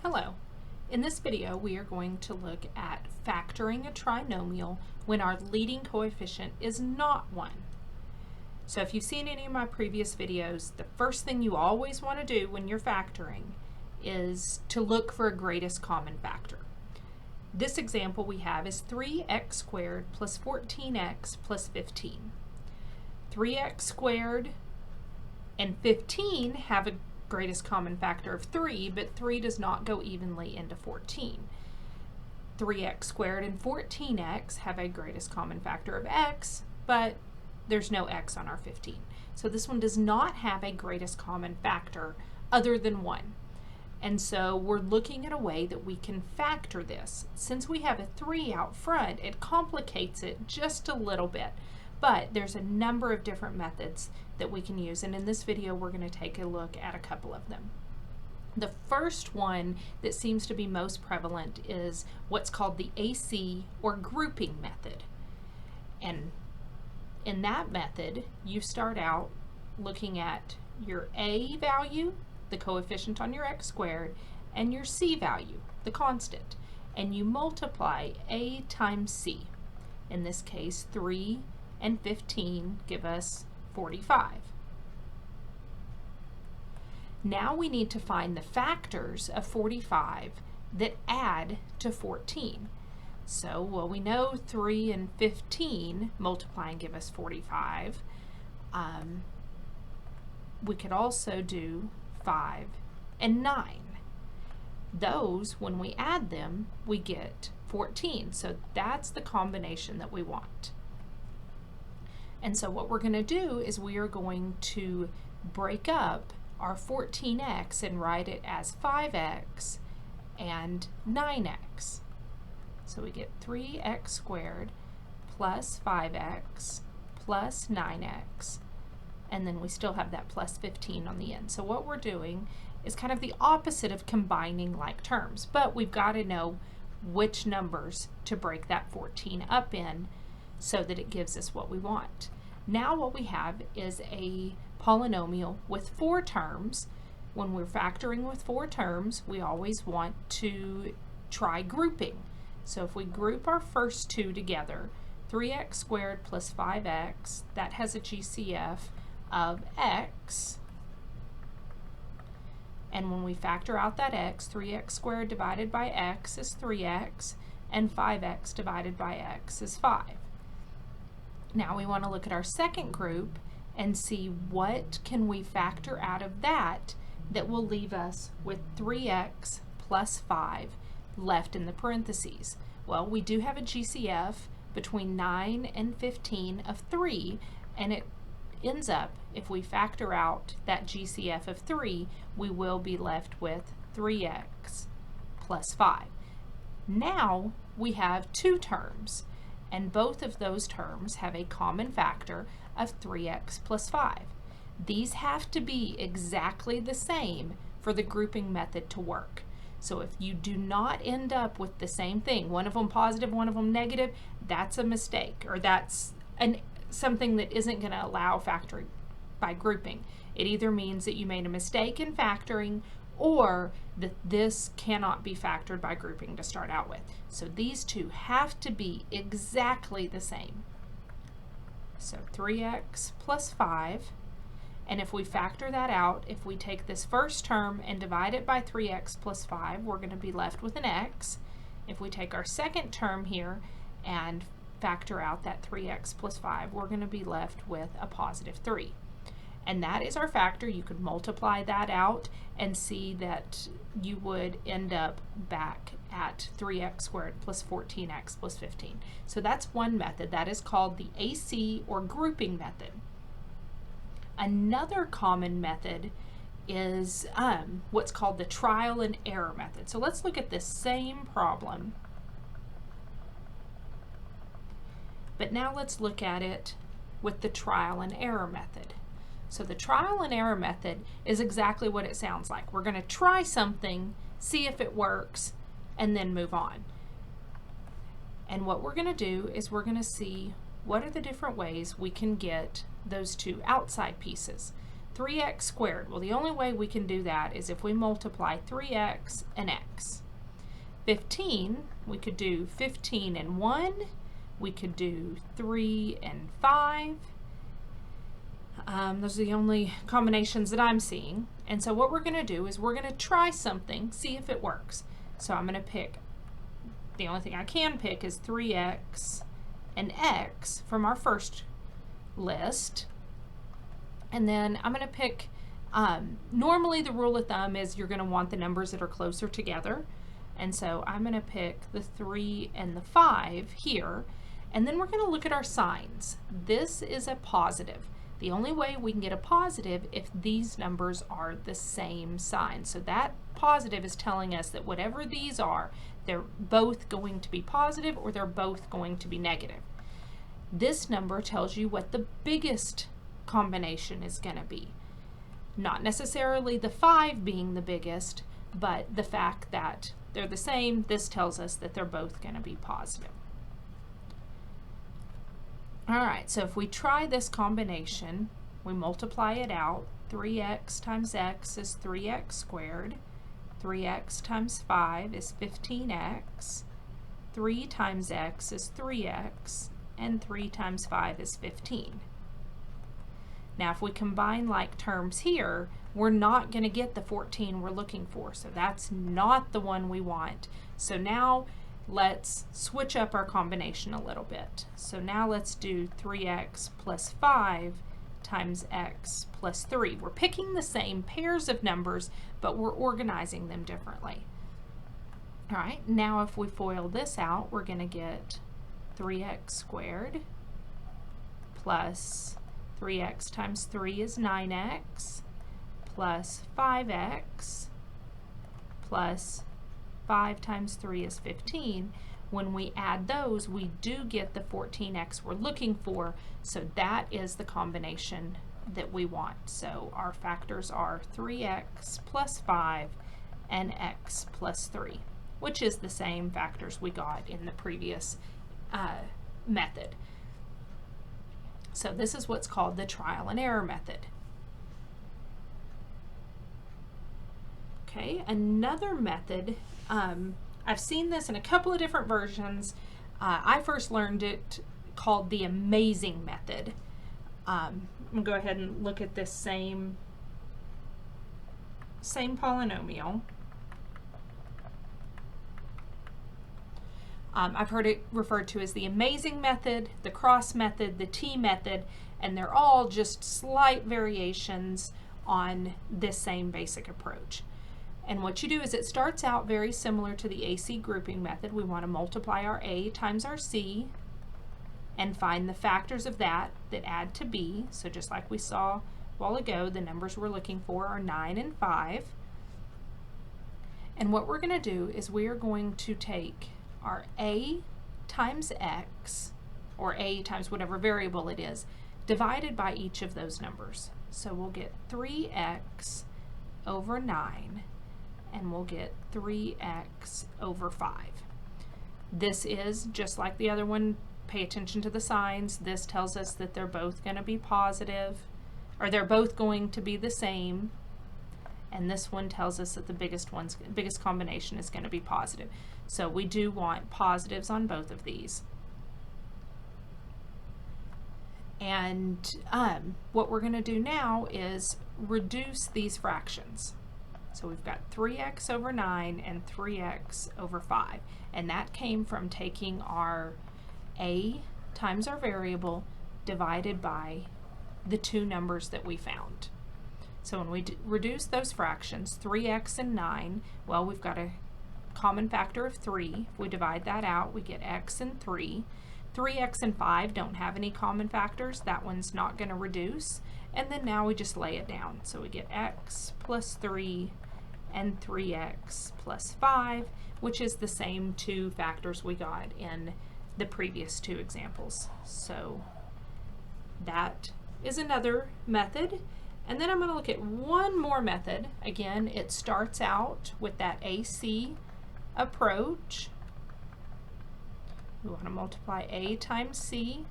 Hello. In this video, we are going to look at factoring a trinomial when our leading coefficient is not 1. So if you've seen any of my previous videos, the first thing you always want to do when you're factoring is to look for a greatest common factor. This example we have is 3x squared plus 14x plus 15. 3x squared and 15 have a greatest common factor of 3, but 3 does not go evenly into 14. 3x squared and 14x have a greatest common factor of x, but there's no x on our 15. So this one does not have a greatest common factor other than 1. And so we're looking at a way that we can factor this. Since we have a 3 out front, it complicates it just a little bit. But there's a number of different methods that we can use, and in this video we're going to take a look at a couple of them. The first one that seems to be most prevalent is what's called the AC or grouping method. And in that method, you start out looking at your A value, the coefficient on your x squared, and your C value, the constant, and you multiply A times C. In this case, 3 and 15 give us 45. Now we need to find the factors of 45 that add to 14. So, well, we know 3 and 15 multiply and give us 45. We could also do 5 and 9. Those, when we add them, we get 14. So that's the combination that we want. And so what we're going to do is we are going to break up our 14x and write it as 5x and 9x. So we get 3x squared plus 5x plus 9x, and then we still have that plus 15 on the end. So what we're doing is kind of the opposite of combining like terms, but we've got to know which numbers to break that 14 up in so that it gives us what we want. Now what we have is a polynomial with 4 terms. When we're factoring with 4 terms, we always want to try grouping. So if we group our first two together, 3x squared plus 5x, that has a GCF of x. And when we factor out that x, 3x squared divided by x is 3x, and 5x divided by x is 5. Now we want to look at our second group and see what can we factor out of that that will leave us with 3x plus 5 left in the parentheses. Well, we do have a GCF between 9 and 15 of 3, and it ends up, if we factor out that GCF of 3, we will be left with 3x plus 5. Now we have 2 terms, and both of those terms have a common factor of 3x plus 5. These have to be exactly the same for the grouping method to work. So if you do not end up with the same thing, one of them positive, one of them negative, that's a mistake, or that's something that isn't going to allow factoring by grouping. It either means that you made a mistake in factoring, or that this cannot be factored by grouping to start out with. So these two have to be exactly the same. So 3x plus 5, and if we factor that out, if we take this first term and divide it by 3x plus 5, we're going to be left with an x. If we take our second term here and factor out that 3x plus 5, we're going to be left with a positive 3. And that is our factor. You could multiply that out and see that you would end up back at 3x squared plus 14x plus 15. So that's one method. That is called the AC or grouping method. Another common method is what's called the trial and error method. So let's look at this same problem, but now let's look at it with the trial and error method. So the trial and error method is exactly what it sounds like. We're going to try something, see if it works, and then move on. And what we're going to do is we're going to see what are the different ways we can get those two outside pieces. 3x squared. Well, the only way we can do that is if we multiply 3x and x. 15, we could do 15 and 1. We could do 3 and 5. Those are the only combinations that I'm seeing. And so what we're going to do is we're going to try something, see if it works. So I'm going to pick, the only thing I can pick is 3x and x from our first list. And then I'm going to pick, normally the rule of thumb is you're going to want the numbers that are closer together. And so I'm going to pick the 3 and the 5 here. And then we're going to look at our signs. This is a positive. The only way we can get a positive if these numbers are the same sign. So that positive is telling us that whatever these are, they're both going to be positive or they're both going to be negative. This number tells you what the biggest combination is going to be. Not necessarily the 5 being the biggest, but the fact that they're the same, this tells us that they're both going to be positive. All right, so if we try this combination, we multiply it out. 3x times x is 3x squared. 3x times 5 is 15x. 3 times x is 3x. And 3 times 5 is 15. Now, if we combine like terms here, we're not going to get the 14 we're looking for. So that's not the one we want. So now let's switch up our combination a little bit. So now let's do 3x plus 5 times x plus 3. We're picking the same pairs of numbers, but we're organizing them differently. All right, now if we FOIL this out, we're going to get 3x squared plus 3x times 3 is 9x plus 5x plus 5 times 3 is 15. When we add those, we do get the 14x we're looking for, so that is the combination that we want. So our factors are 3x plus 5 and x plus 3, which is the same factors we got in the previous method. So this is what's called the trial and error method. Okay, another method, I've seen this in a couple of different versions. I first learned it called the amazing method. I'm going to go ahead and look at this same polynomial. I've heard it referred to as the amazing method, the cross method, the T method, and they're all just slight variations on this same basic approach. And what you do is it starts out very similar to the AC grouping method. We want to multiply our A times our C and find the factors of that add to B. So just like we saw a while ago, the numbers we're looking for are 9 and 5. And what we're going to do is we are going to take our A times X, or A times whatever variable it is, divided by each of those numbers. So we'll get 3x over 9, and we'll get 3x over 5. This is just like the other one. Pay attention to the signs. This tells us that they're both going to be positive, or they're both going to be the same. And this one tells us that the biggest combination is going to be positive. So we do want positives on both of these. And what we're going to do now is reduce these fractions. So we've got 3x over 9 and 3x over 5. And that came from taking our A times our variable divided by the two numbers that we found. So when we reduce those fractions, 3x and 9, well, we've got a common factor of 3. If we divide that out, we get x and 3. 3x and 5 don't have any common factors. That one's not going to reduce. And then now we just lay it down. So we get x plus 3 and 3x plus 5, which is the same two factors we got in the previous two examples. So that is another method. And then I'm going to look at one more method. Again, it starts out with that AC approach. We want to multiply A times C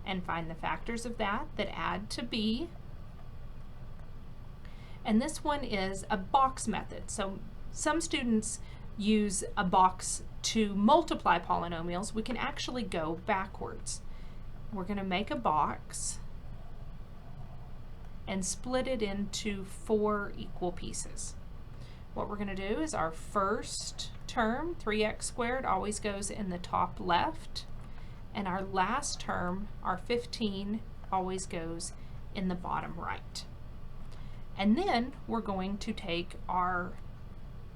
and find the factors of that add to B. And this one is a box method. So some students use a box to multiply polynomials. We can actually go backwards. We're going to make a box and split it into 4 equal pieces. What we're going to do is our first term, 3x squared, always goes in the top left, and our last term, our 15, always goes in the bottom right. And then we're going to take our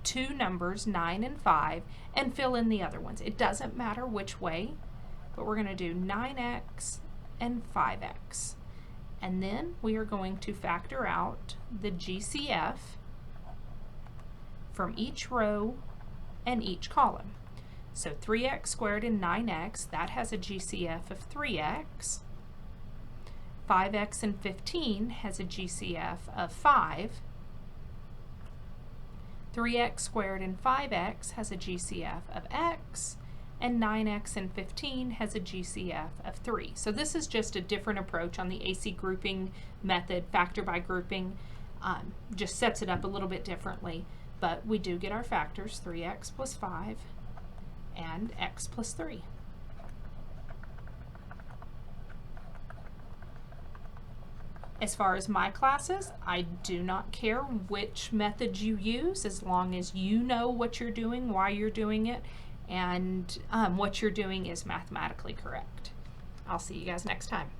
two numbers, 9 and 5, and fill in the other ones. It doesn't matter which way, but we're going to do 9x and 5x. And then we are going to factor out the GCF from each row and each column. So 3x squared and 9x, that has a GCF of 3x. 5x and 15 has a GCF of 5. 3x squared and 5x has a GCF of x, and 9x and 15 has a GCF of 3. So this is just a different approach on the AC grouping method. Factor by grouping just sets it up a little bit differently, but we do get our factors, 3x plus 5 and x plus 3. As far as my classes, I do not care which method you use as long as you know what you're doing, why you're doing it, and what you're doing is mathematically correct. I'll see you guys next time.